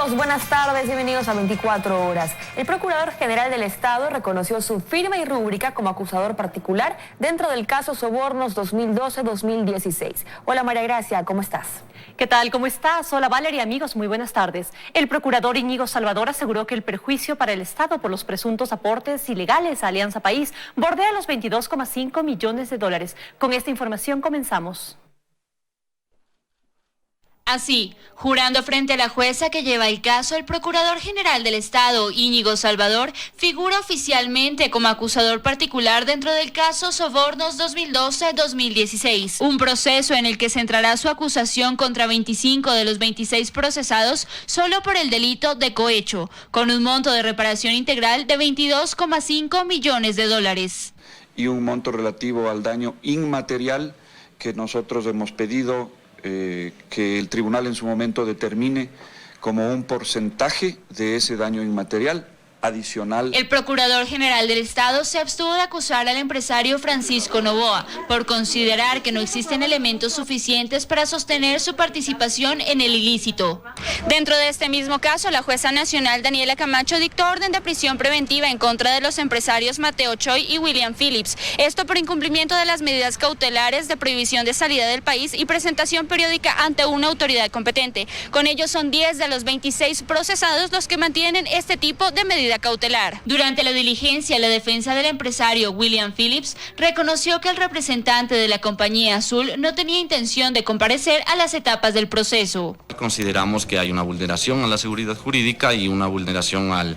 Amigos, buenas tardes, bienvenidos a 24 horas. El Procurador General del Estado reconoció su firma y rúbrica como acusador particular dentro del caso Sobornos 2012-2016. Hola María Gracia, ¿cómo estás? ¿Qué tal? ¿Cómo estás? Hola Valeria, amigos, muy buenas tardes. El procurador Íñigo Salvador aseguró que el perjuicio para el Estado por los presuntos aportes ilegales a Alianza País bordea los 22,5 millones de dólares. Con esta información comenzamos. Así, jurando frente a la jueza que lleva el caso, el Procurador General del Estado, Íñigo Salvador, figura oficialmente como acusador particular dentro del caso Sobornos 2012-2016, un proceso en el que centrará su acusación contra 25 de los 26 procesados solo por el delito de cohecho, con un monto de reparación integral de 22,5 millones de dólares. Y un monto relativo al daño inmaterial que nosotros hemos pedido que el tribunal en su momento determine como un porcentaje de ese daño inmaterial adicional. El Procurador General del Estado se abstuvo de acusar al empresario Francisco Novoa por considerar que no existen elementos suficientes para sostener su participación en el ilícito. Dentro de este mismo caso, la jueza nacional Daniela Camacho dictó orden de prisión preventiva en contra de los empresarios Mateo Choi y William Phillips, esto por incumplimiento de las medidas cautelares de prohibición de salida del país y presentación periódica ante una autoridad competente. Con ello son 10 de los 26 procesados los que mantienen este tipo de medidas cautelar. Durante la diligencia, la defensa del empresario William Phillips reconoció que el representante de la compañía Azul no tenía intención de comparecer a las etapas del proceso. Consideramos que hay una vulneración a la seguridad jurídica y una vulneración a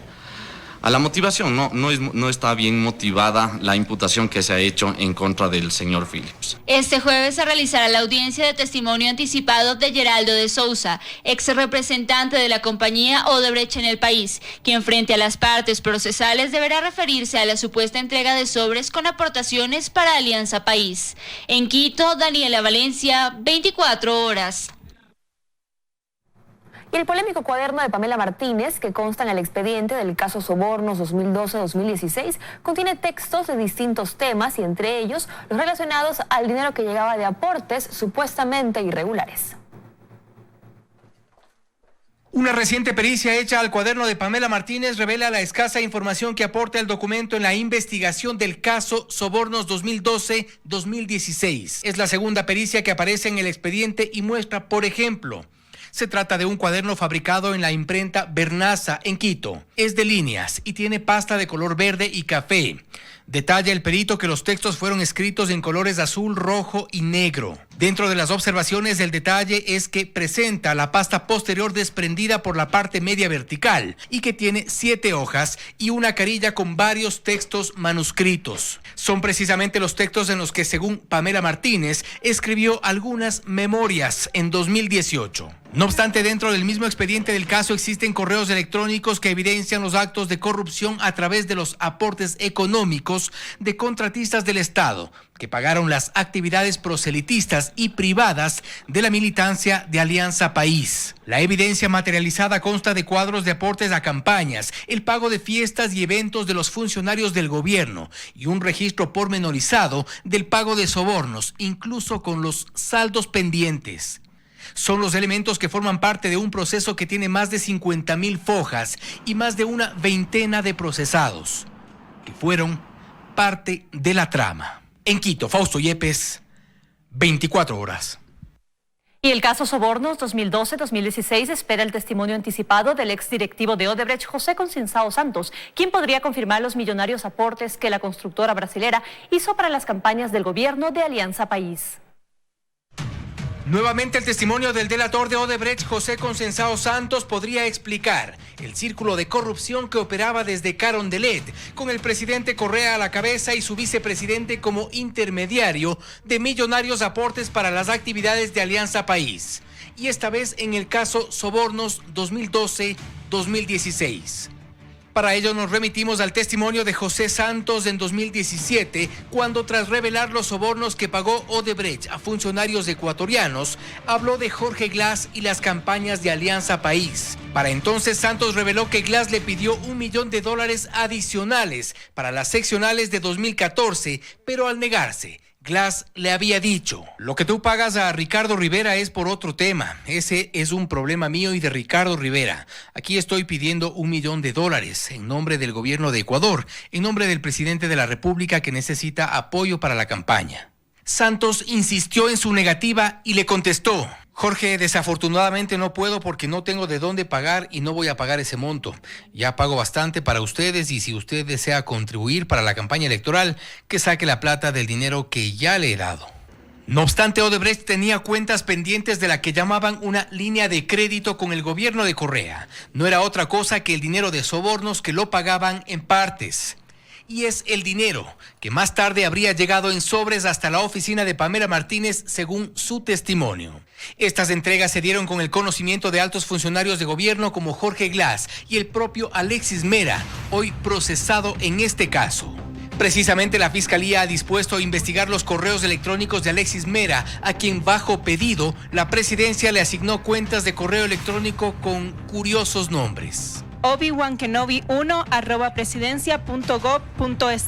la motivación. No está bien motivada la imputación que se ha hecho en contra del señor Phillips. Este jueves se realizará la audiencia de testimonio anticipado de Geraldo de Souza, ex representante de la compañía Odebrecht en el país, quien frente a las partes procesales deberá referirse a la supuesta entrega de sobres con aportaciones para Alianza País. En Quito, Daniela Valencia, 24 horas. Y el polémico cuaderno de Pamela Martínez, que consta en el expediente del caso Sobornos 2012-2016, contiene textos de distintos temas y entre ellos los relacionados al dinero que llegaba de aportes supuestamente irregulares. Una reciente pericia hecha al cuaderno de Pamela Martínez revela la escasa información que aporta el documento en la investigación del caso Sobornos 2012-2016. Es la segunda pericia que aparece en el expediente y muestra, por ejemplo, se trata de un cuaderno fabricado en la imprenta Bernaza en Quito. Es de líneas y tiene pasta de color verde y café. Detalla el perito que los textos fueron escritos en colores azul, rojo y negro. Dentro de las observaciones, el detalle es que presenta la pasta posterior desprendida por la parte media vertical y que tiene 7 hojas y una carilla con varios textos manuscritos. Son precisamente los textos en los que, según Pamela Martínez, escribió algunas memorias en 2018. No obstante, dentro del mismo expediente del caso existen correos electrónicos que evidencian los actos de corrupción a través de los aportes económicos de contratistas del Estado que pagaron las actividades proselitistas y privadas de la militancia de Alianza País. La evidencia materializada consta de cuadros de aportes a campañas, el pago de fiestas y eventos de los funcionarios del gobierno y un registro pormenorizado del pago de sobornos, incluso con los saldos pendientes. Son los elementos que forman parte de un proceso que tiene más de 50,000 fojas y más de una veintena de procesados, que fueron parte de la trama. En Quito, Fausto Yepes, 24 horas. Y el caso Sobornos 2012-2016 espera el testimonio anticipado del exdirectivo de Odebrecht, José Conceição Santos, quien podría confirmar los millonarios aportes que la constructora brasilera hizo para las campañas del gobierno de Alianza País. Nuevamente el testimonio del delator de Odebrecht, José Conceição Santos, podría explicar el círculo de corrupción que operaba desde Carondelet, con el presidente Correa a la cabeza y su vicepresidente como intermediario de millonarios aportes para las actividades de Alianza País. Y esta vez en el caso Sobornos 2012-2016. Para ello nos remitimos al testimonio de José Santos en 2017, cuando tras revelar los sobornos que pagó Odebrecht a funcionarios ecuatorianos, habló de Jorge Glass y las campañas de Alianza País. Para entonces Santos reveló que Glass le pidió $1 millón adicionales para las seccionales de 2014, pero al negarse, Glass le había dicho: lo que tú pagas a Ricardo Rivera es por otro tema. Ese es un problema mío y de Ricardo Rivera. Aquí estoy pidiendo $1 millón en nombre del gobierno de Ecuador, en nombre del presidente de la República que necesita apoyo para la campaña. Santos insistió en su negativa y le contestó: Jorge, desafortunadamente no puedo porque no tengo de dónde pagar y no voy a pagar ese monto. Ya pago bastante para ustedes y si usted desea contribuir para la campaña electoral, que saque la plata del dinero que ya le he dado. No obstante, Odebrecht tenía cuentas pendientes de la que llamaban una línea de crédito con el gobierno de Correa. No era otra cosa que el dinero de sobornos que lo pagaban en partes. Y es el dinero que más tarde habría llegado en sobres hasta la oficina de Pamela Martínez, según su testimonio. Estas entregas se dieron con el conocimiento de altos funcionarios de gobierno como Jorge Glass y el propio Alexis Mera, hoy procesado en este caso. Precisamente la Fiscalía ha dispuesto a investigar los correos electrónicos de Alexis Mera, a quien bajo pedido la presidencia le asignó cuentas de correo electrónico con curiosos nombres. obiwanKenobi1@presidencia.gov.es,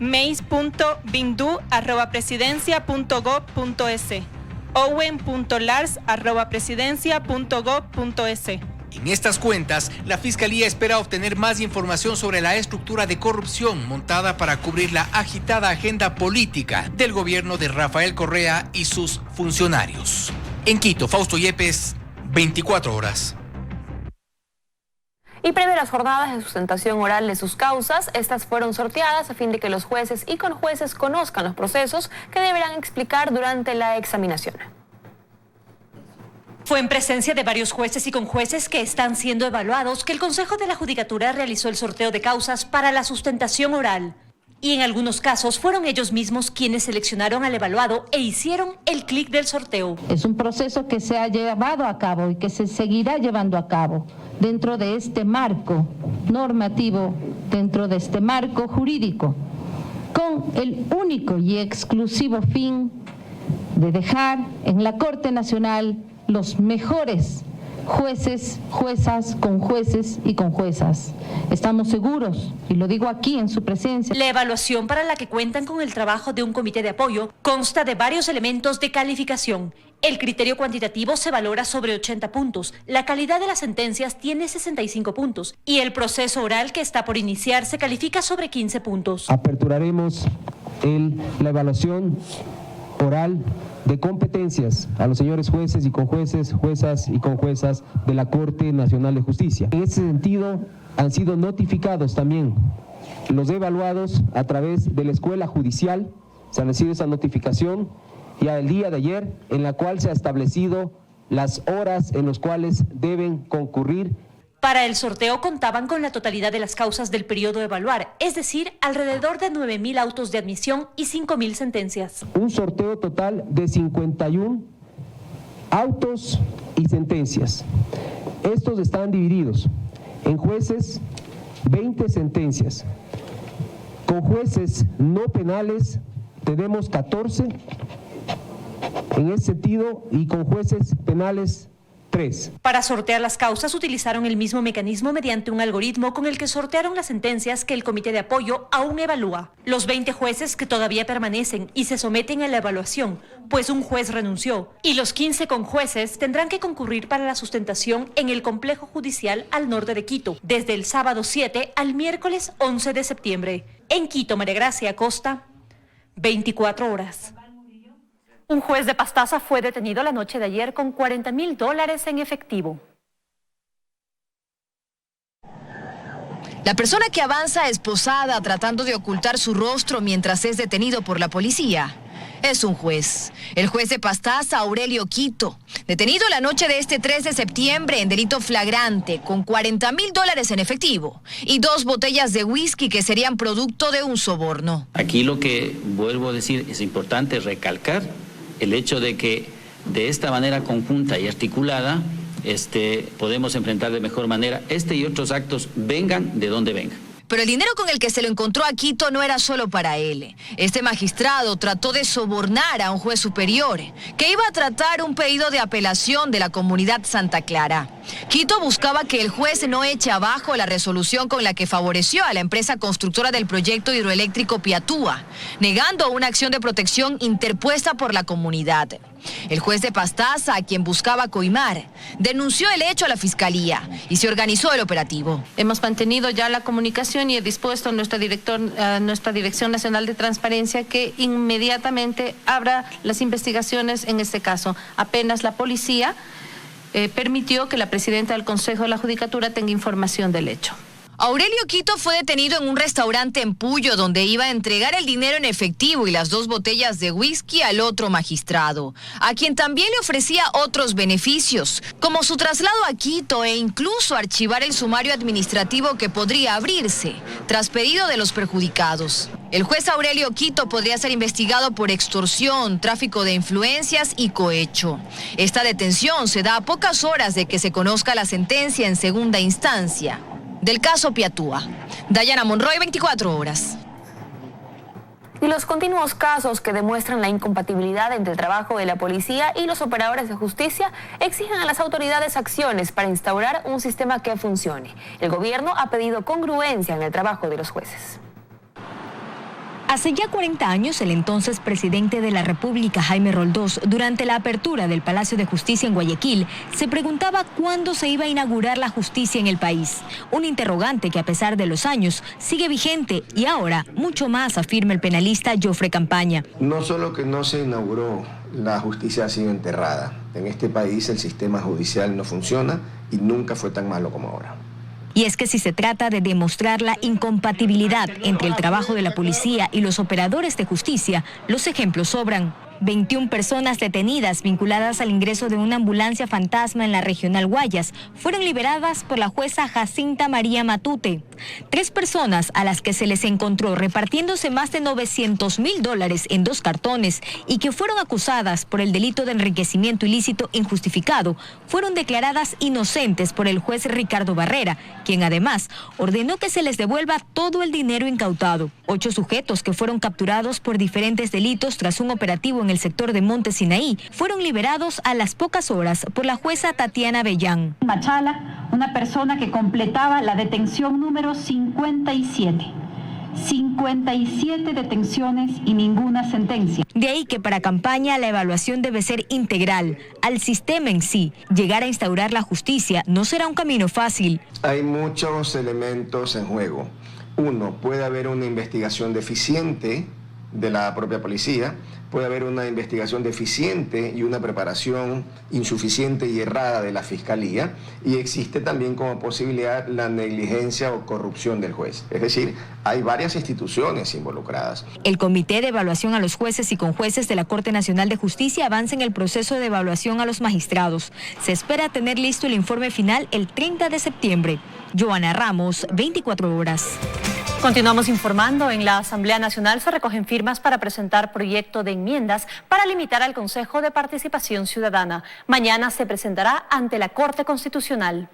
mace.bindu@presidencia.gov.es, owen.lars@presidencia.gov.es. En estas cuentas, la Fiscalía espera obtener más información sobre la estructura de corrupción montada para cubrir la agitada agenda política del gobierno de Rafael Correa y sus funcionarios. En Quito, Fausto Yepes, 24 horas. Y previo a las jornadas de sustentación oral de sus causas, estas fueron sorteadas a fin de que los jueces y conjueces conozcan los procesos que deberán explicar durante la examinación. Fue en presencia de varios jueces y conjueces que están siendo evaluados que el Consejo de la Judicatura realizó el sorteo de causas para la sustentación oral. Y en algunos casos fueron ellos mismos quienes seleccionaron al evaluado e hicieron el clic del sorteo. Es un proceso que se ha llevado a cabo y que se seguirá llevando a cabo dentro de este marco normativo, dentro de este marco jurídico, con el único y exclusivo fin de dejar en la Corte Nacional los mejores jueces, juezas, conjueces y conjuezas. Estamos seguros, y lo digo aquí en su presencia. La evaluación, para la que cuentan con el trabajo de un comité de apoyo, consta de varios elementos de calificación. El criterio cuantitativo se valora sobre 80 puntos, la calidad de las sentencias tiene 65 puntos y el proceso oral que está por iniciar se califica sobre 15 puntos. Aperturaremos la evaluación oral de competencias a los señores jueces y conjueces, juezas y conjuezas de la Corte Nacional de Justicia. En ese sentido, han sido notificados también los evaluados a través de la Escuela Judicial. Se ha recibido esa notificación ya el día de ayer, en la cual se ha establecido las horas en las cuales deben concurrir. Para el sorteo contaban con la totalidad de las causas del periodo a evaluar, es decir, alrededor de 9.000 autos de admisión y 5.000 sentencias. Un sorteo total de 51 autos y sentencias. Estos están divididos en jueces, 20 sentencias. Con jueces no penales tenemos 14 en ese sentido y con jueces penales 3. Para sortear las causas utilizaron el mismo mecanismo mediante un algoritmo con el que sortearon las sentencias que el comité de apoyo aún evalúa. Los 20 jueces que todavía permanecen y se someten a la evaluación, pues un juez renunció, y los 15 conjueces tendrán que concurrir para la sustentación en el complejo judicial al norte de Quito, desde el sábado 7 al miércoles 11 de septiembre. En Quito, María Gracia Acosta, 24 horas. Un juez de Pastaza fue detenido la noche de ayer con $40.000 en efectivo. La persona que avanza esposada tratando de ocultar su rostro mientras es detenido por la policía es un juez. El juez de Pastaza, Aurelio Quito, detenido la noche de este 3 de septiembre en delito flagrante con $40.000 en efectivo y 2 botellas de whisky que serían producto de un soborno. Aquí lo que vuelvo a decir es importante recalcar el hecho de que de esta manera conjunta y articulada podemos enfrentar de mejor manera y otros actos vengan de donde vengan. Pero el dinero con el que se lo encontró a Quito no era solo para él. Este magistrado trató de sobornar a un juez superior que iba a tratar un pedido de apelación de la comunidad Santa Clara. Quito buscaba que el juez no eche abajo la resolución con la que favoreció a la empresa constructora del proyecto hidroeléctrico Piatúa, negando una acción de protección interpuesta por la comunidad. El juez de Pastaza, a quien buscaba coimar, denunció el hecho a la fiscalía y se organizó el operativo. Hemos mantenido ya la comunicación y he dispuesto a nuestra Dirección Nacional de Transparencia que inmediatamente abra las investigaciones en este caso. Apenas la policía permitió que la presidenta del Consejo de la Judicatura tenga información del hecho. Aurelio Quito fue detenido en un restaurante en Puyo donde iba a entregar el dinero en efectivo y las 2 botellas de whisky al otro magistrado, a quien también le ofrecía otros beneficios, como su traslado a Quito e incluso archivar el sumario administrativo que podría abrirse, tras pedido de los perjudicados. El juez Aurelio Quito podría ser investigado por extorsión, tráfico de influencias y cohecho. Esta detención se da a pocas horas de que se conozca la sentencia en segunda instancia del caso Piatúa. Dayana Monroy, 24 horas. Y los continuos casos que demuestran la incompatibilidad entre el trabajo de la policía y los operadores de justicia exigen a las autoridades acciones para instaurar un sistema que funcione. El gobierno ha pedido congruencia en el trabajo de los jueces. Hace ya 40 años, el entonces presidente de la República, Jaime Roldós, durante la apertura del Palacio de Justicia en Guayaquil, se preguntaba cuándo se iba a inaugurar la justicia en el país. Un interrogante que, a pesar de los años, sigue vigente y ahora mucho más, afirma el penalista Jofre Campaña. No solo que no se inauguró, la justicia ha sido enterrada. En este país el sistema judicial no funciona y nunca fue tan malo como ahora. Y es que si se trata de demostrar la incompatibilidad entre el trabajo de la policía y los operadores de justicia, los ejemplos sobran. 21 personas detenidas vinculadas al ingreso de una ambulancia fantasma en la Regional Guayas fueron liberadas por la jueza Jacinta María Matute. 3 personas a las que se les encontró repartiéndose más de $900.000 en 2 cartones y que fueron acusadas por el delito de enriquecimiento ilícito injustificado fueron declaradas inocentes por el juez Ricardo Barrera, quien además ordenó que se les devuelva todo el dinero incautado. 8 sujetos que fueron capturados por diferentes delitos tras un operativo en el sector de Monte Sinaí fueron liberados a las pocas horas por la jueza Tatiana Bellán. Machala, una persona que completaba la detención número 57. 57 detenciones y ninguna sentencia. De ahí que para Campaña la evaluación debe ser integral al sistema en sí. Llegar a instaurar la justicia no será un camino fácil. Hay muchos elementos en juego. Uno, puede haber una investigación deficiente de la propia policía, puede haber una investigación deficiente y una preparación insuficiente y errada de la fiscalía, y existe también como posibilidad la negligencia o corrupción del juez. Es decir, hay varias instituciones involucradas. El Comité de Evaluación a los Jueces y Conjueces de la Corte Nacional de Justicia avanza en el proceso de evaluación a los magistrados. Se espera tener listo el informe final el 30 de septiembre. Joana Ramos, 24 horas. Continuamos informando. En la Asamblea Nacional se recogen firmas para presentar proyecto de enmiendas para limitar al Consejo de Participación Ciudadana. Mañana se presentará ante la Corte Constitucional.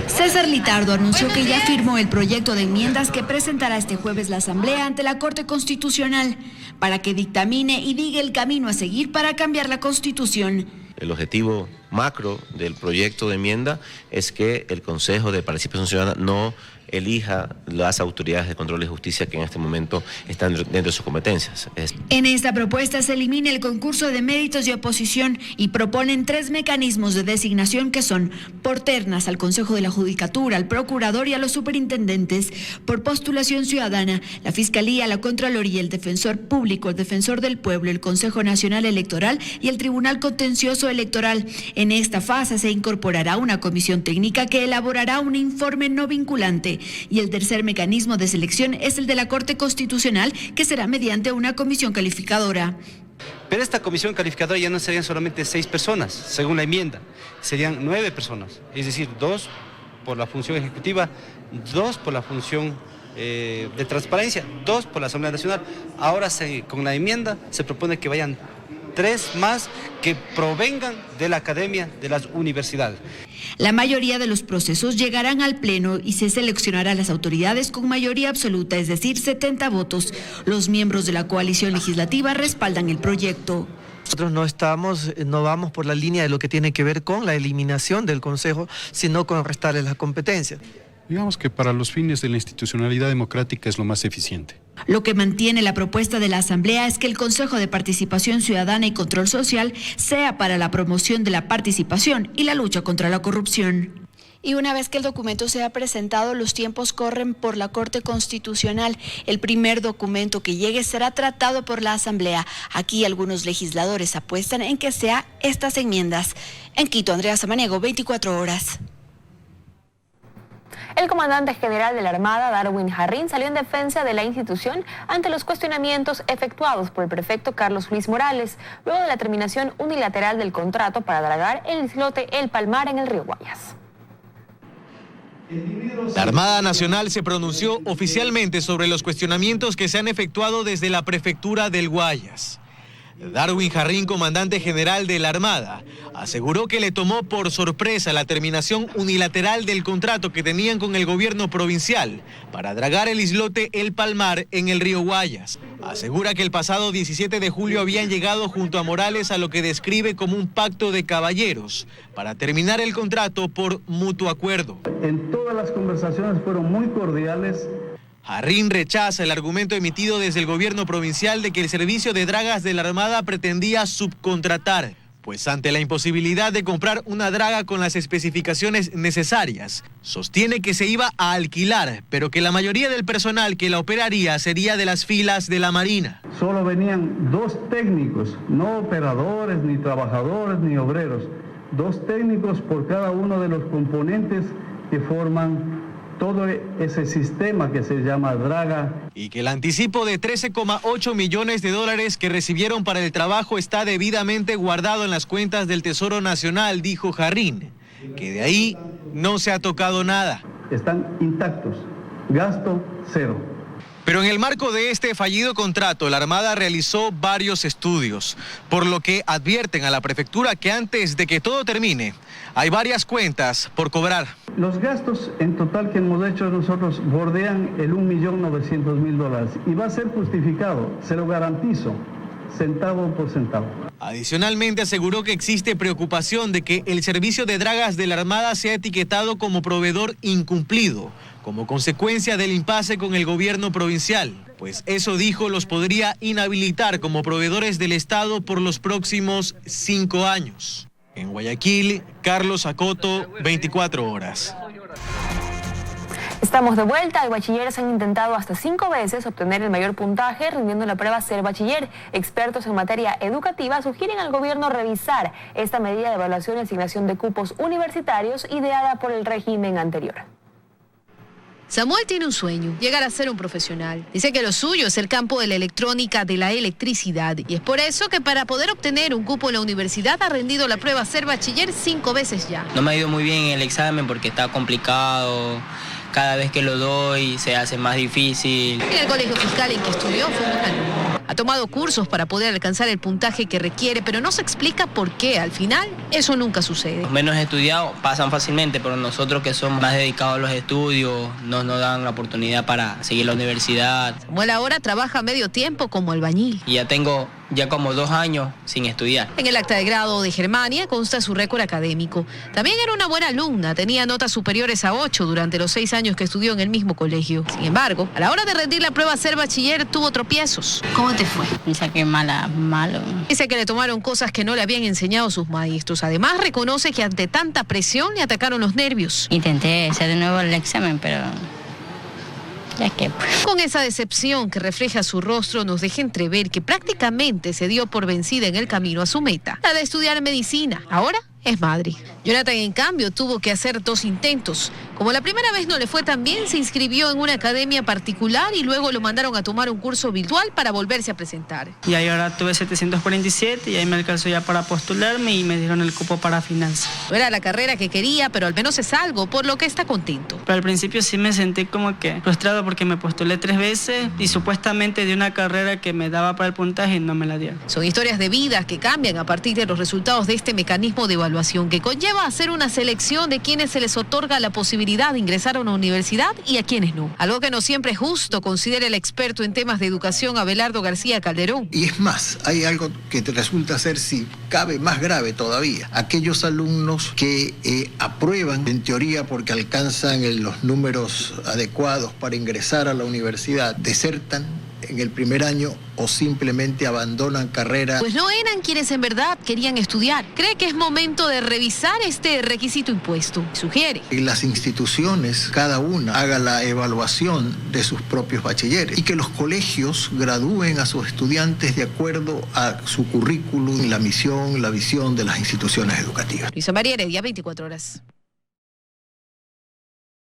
César Litardo anunció que ya firmó el proyecto de enmiendas que presentará este jueves la Asamblea ante la Corte Constitucional para que dictamine y diga el camino a seguir para cambiar la Constitución. El objetivo macro del proyecto de enmienda es que el Consejo de Participación Ciudadana no elija las autoridades de control de justicia que en este momento están dentro de sus competencias. En esta propuesta se elimina el concurso de méritos y oposición y proponen 3 mecanismos de designación que son por ternas al Consejo de la Judicatura, al Procurador y a los superintendentes, por postulación ciudadana, la Fiscalía, la Contraloría, el Defensor Público, el Defensor del Pueblo, el Consejo Nacional Electoral y el Tribunal Contencioso Electoral. En esta fase se incorporará una comisión técnica que elaborará un informe no vinculante. Y el tercer mecanismo de selección es el de la Corte Constitucional, que será mediante una comisión calificadora. Pero esta comisión calificadora ya no serían solamente 6 personas, según la enmienda, serían 9 personas, es decir, 2 por la función ejecutiva, 2 por la función de transparencia, 2 por la Asamblea Nacional. Ahora con la enmienda se propone que vayan 3 más que provengan de la academia, de las universidades. La mayoría de los procesos llegarán al Pleno y se seleccionará a las autoridades con mayoría absoluta, es decir, 70 votos. Los miembros de la coalición legislativa respaldan el proyecto. Nosotros no vamos por la línea de lo que tiene que ver con la eliminación del Consejo, sino con restarle las competencias. Digamos que para los fines de la institucionalidad democrática es lo más eficiente. Lo que mantiene la propuesta de la Asamblea es que el Consejo de Participación Ciudadana y Control Social sea para la promoción de la participación y la lucha contra la corrupción. Y una vez que el documento sea presentado, los tiempos corren por la Corte Constitucional. El primer documento que llegue será tratado por la Asamblea. Aquí algunos legisladores apuestan en que sea estas enmiendas. En Quito, Andrea Samaniego, 24 horas. El comandante general de la Armada, Darwin Jarrín, salió en defensa de la institución ante los cuestionamientos efectuados por el prefecto Carlos Luis Morales, luego de la terminación unilateral del contrato para dragar el islote El Palmar en el río Guayas. La Armada Nacional se pronunció oficialmente sobre los cuestionamientos que se han efectuado desde la prefectura del Guayas. Darwin Jarrín, comandante general de la Armada, aseguró que le tomó por sorpresa la terminación unilateral del contrato que tenían con el gobierno provincial para dragar el islote El Palmar en el río Guayas. Asegura que el pasado 17 de julio habían llegado junto a Morales a lo que describe como un pacto de caballeros para terminar el contrato por mutuo acuerdo. En todas las conversaciones fueron muy cordiales. Jarrín rechaza el argumento emitido desde el gobierno provincial de que el servicio de dragas de la Armada pretendía subcontratar, pues ante la imposibilidad de comprar una draga con las especificaciones necesarias, sostiene que se iba a alquilar, pero que la mayoría del personal que la operaría sería de las filas de la Marina. Solo venían 2 técnicos, no operadores, ni trabajadores, ni obreros. 2 técnicos por cada uno de los componentes que forman todo ese sistema que se llama draga. Y que el anticipo de $13,8 millones que recibieron para el trabajo está debidamente guardado en las cuentas del Tesoro Nacional, dijo Jarrín, que de ahí no se ha tocado nada. Están intactos, gasto cero. Pero en el marco de este fallido contrato, la Armada realizó varios estudios, por lo que advierten a la prefectura que antes de que todo termine, hay varias cuentas por cobrar. Los gastos en total que hemos hecho nosotros bordean el $1.900.000 y va a ser justificado, se lo garantizo, centavo por centavo. Adicionalmente aseguró que existe preocupación de que el servicio de dragas de la Armada sea etiquetado como proveedor incumplido, como consecuencia del impasse con el gobierno provincial, pues eso, dijo, los podría inhabilitar como proveedores del Estado por los próximos 5 años. En Guayaquil, Carlos Acoto, 24 horas. Estamos de vuelta. Hay bachilleres han intentado hasta 5 veces obtener el mayor puntaje rindiendo la prueba Ser Bachiller. Expertos en materia educativa sugieren al gobierno revisar esta medida de evaluación y asignación de cupos universitarios ideada por el régimen anterior. Samuel tiene un sueño, llegar a ser un profesional. Dice que lo suyo es el campo de la electrónica, de la electricidad. Y es por eso que para poder obtener un cupo en la universidad ha rendido la prueba Ser Bachiller 5 veces ya. No me ha ido muy bien en el examen porque está complicado. Cada vez que lo doy se hace más difícil. En el colegio fiscal en que estudió fue un alumno. Ha tomado cursos para poder alcanzar el puntaje que requiere, pero no se explica por qué. Al final, eso nunca sucede. Los menos estudiados pasan fácilmente, pero nosotros que somos más dedicados a los estudios, no nos dan la oportunidad para seguir la universidad. Samuel ahora trabaja a medio tiempo como albañil. Y ya tengo como 2 años sin estudiar. En el acta de grado de Germania consta su récord académico. También era una buena alumna, tenía notas superiores a 8 durante los 6 años que estudió en el mismo colegio. Sin embargo, a la hora de rendir la prueba Ser Bachiller tuvo tropiezos. ¿Cómo te fue? Me saqué malo. Dice que le tomaron cosas que no le habían enseñado sus maestros. Además, reconoce que ante tanta presión le atacaron los nervios. Intenté hacer de nuevo el examen, pero ya que... Con esa decepción que refleja su rostro, nos deja entrever que prácticamente se dio por vencida en el camino a su meta, la de estudiar medicina. Ahora es madre. Jonathan, en cambio, tuvo que hacer 2 intentos. Como la primera vez no le fue tan bien, se inscribió en una academia particular y luego lo mandaron a tomar un curso virtual para volverse a presentar. Y ahí ahora tuve 747 y ahí me alcanzó ya para postularme y me dieron el cupo para finanzas. No era la carrera que quería, pero al menos es algo, por lo que está contento. Pero al principio sí me sentí como que frustrado porque me postulé 3 veces y supuestamente de una carrera que me daba para el puntaje y no me la dieron. Son historias de vidas que cambian a partir de los resultados de este mecanismo de evaluación que conlleva hacer una selección de quienes se les otorga la posibilidad de ingresar a una universidad y a quienes no. Algo que no siempre es justo, considera el experto en temas de educación Abelardo García Calderón. Y es más, hay algo que te resulta ser, si cabe, más grave todavía. Aquellos alumnos que aprueban, en teoría porque alcanzan los números adecuados para ingresar a la universidad, desertan en el primer año o simplemente abandonan carrera. Pues no eran quienes en verdad querían estudiar. Cree que es momento de revisar este requisito impuesto. Sugiere que las instituciones, cada una, haga la evaluación de sus propios bachilleres y que los colegios gradúen a sus estudiantes de acuerdo a su currículum, la misión, la visión de las instituciones educativas. Luisa María Heredia, 24 horas.